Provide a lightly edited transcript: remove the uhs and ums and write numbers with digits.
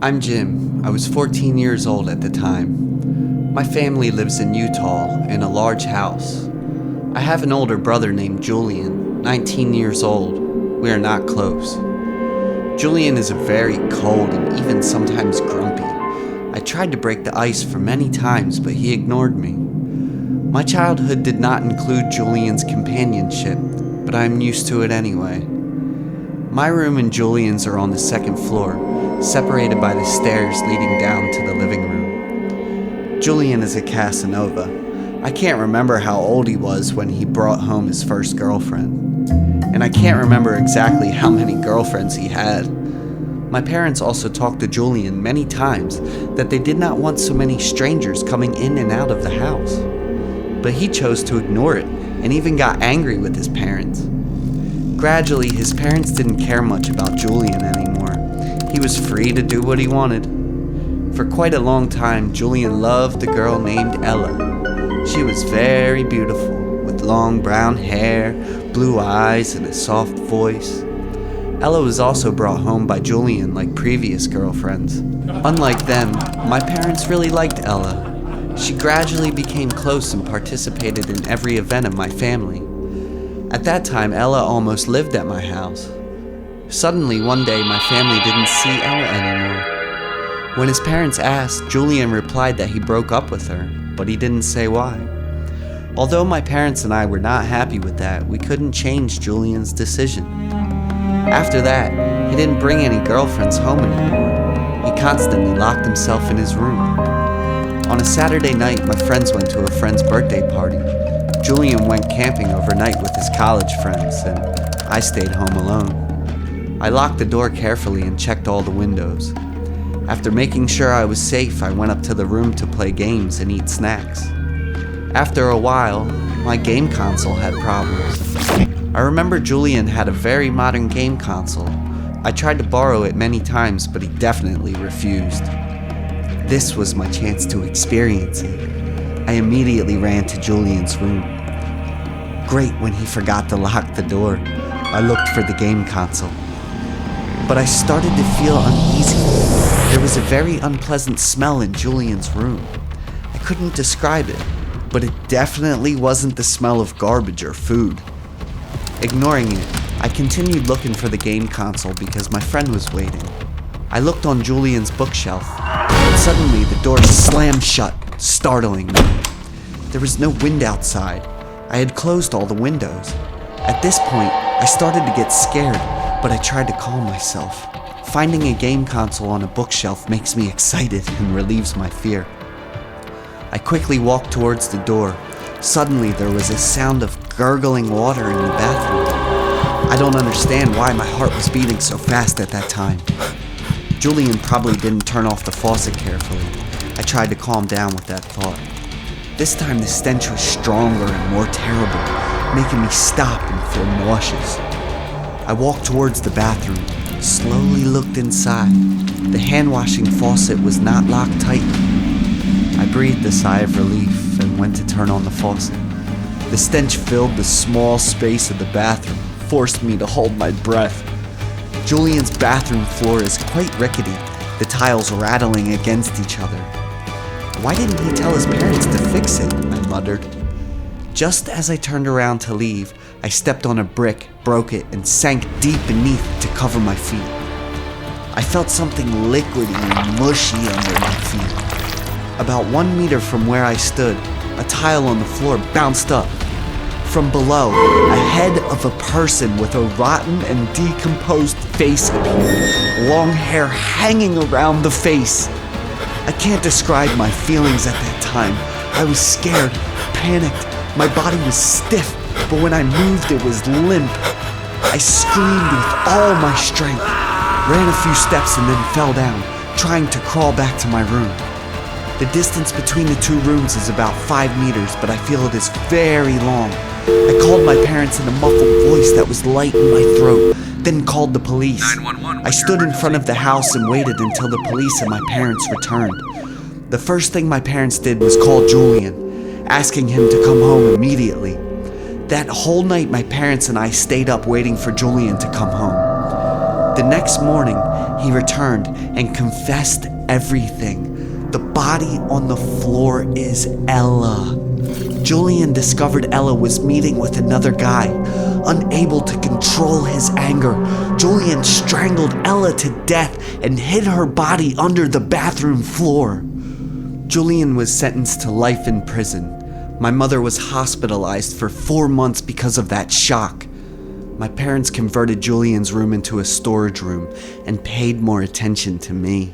I'm Jim. I was 14 years old at the time. My family lives in Utah in a large house. I have an older brother named Julian, 19 years old. We are not close. Julian is very cold and even sometimes grumpy. I tried to break the ice for many times, but he ignored me. My childhood did not include Julian's companionship, but I'm used to it anyway. My room and Julian's are on the second floor, separated by the stairs leading down to the living room. Julian is a Casanova. I can't remember how old he was when he brought home his first girlfriend. And I can't remember exactly how many girlfriends he had. My parents also talked to Julian many times that they did not want so many strangers coming in and out of the house. But he chose to ignore it and even got angry with his parents. Gradually, his parents didn't care much about Julian anymore. He was free to do what he wanted. For quite a long time, Julian loved a girl named Ella. She was very beautiful, with long brown hair, blue eyes, and a soft voice. Ella was also brought home by Julian like previous girlfriends. Unlike them, my parents really liked Ella. She gradually became close and participated in every event of my family. At that time, Ella almost lived at my house. Suddenly, one day, my family didn't see Ella anymore. When his parents asked, Julian replied that he broke up with her, but he didn't say why. Although my parents and I were not happy with that, we couldn't change Julian's decision. After that, he didn't bring any girlfriends home anymore. He constantly locked himself in his room. On a Saturday night, my friends went to a friend's birthday party. Julian went camping overnight with his college friends, and I stayed home alone. I locked the door carefully and checked all the windows. After making sure I was safe, I went up to the room to play games and eat snacks. After a while, my game console had problems. I remember Julian had a very modern game console. I tried to borrow it many times, but he definitely refused. This was my chance to experience it. I immediately ran to Julian's room. Great when he forgot to lock the door. I looked for the game console. But I started to feel uneasy. There was a very unpleasant smell in Julian's room. I couldn't describe it, but it definitely wasn't the smell of garbage or food. Ignoring it, I continued looking for the game console because my friend was waiting. I looked on Julian's bookshelf, and suddenly the door slammed shut, startling me. There was no wind outside. I had closed all the windows. At this point, I started to get scared, but I tried to calm myself. Finding a game console on a bookshelf makes me excited and relieves my fear. I quickly walked towards the door. Suddenly, there was a sound of gurgling water in the bathroom. I don't understand why my heart was beating so fast at that time. Julian probably didn't turn off the faucet carefully. I tried to calm down with that thought. This time the stench was stronger and more terrible, making me stop and feel nauseous. I walked towards the bathroom, slowly looked inside. The hand-washing faucet was not locked tightly. I breathed a sigh of relief and went to turn on the faucet. The stench filled the small space of the bathroom, forced me to hold my breath. Julian's bathroom floor is quite rickety, the tiles rattling against each other. Why didn't he tell his parents to fix it? I muttered. Just as I turned around to leave, I stepped on a brick, broke it, and sank deep beneath to cover my feet. I felt something liquidy and mushy under my feet. About 1 meter from where I stood, a tile on the floor bounced up. From below, a head of a person with a rotten and decomposed face appeared, long hair hanging around the face. I can't describe my feelings at that time. I was scared, panicked. My body was stiff, but when I moved, it was limp. I screamed with all my strength, ran a few steps and then fell down, trying to crawl back to my room. The distance between the two rooms is about 5 meters, but I feel it is very long. I called my parents in a muffled voice that was light in my throat, then called the police. 911. I stood in front of the house and waited until the police and my parents returned. The first thing my parents did was call Julian, asking him to come home immediately. That whole night, my parents and I stayed up waiting for Julian to come home. The The next morning, he returned and confessed everything. The body on the floor is Ella. Julian discovered Ella was meeting with another guy. Unable to control his anger, Julian strangled Ella to death and hid her body under the bathroom floor. Julian was sentenced to life in prison. My mother was hospitalized for 4 months because of that shock. My parents converted Julian's room into a storage room and paid more attention to me.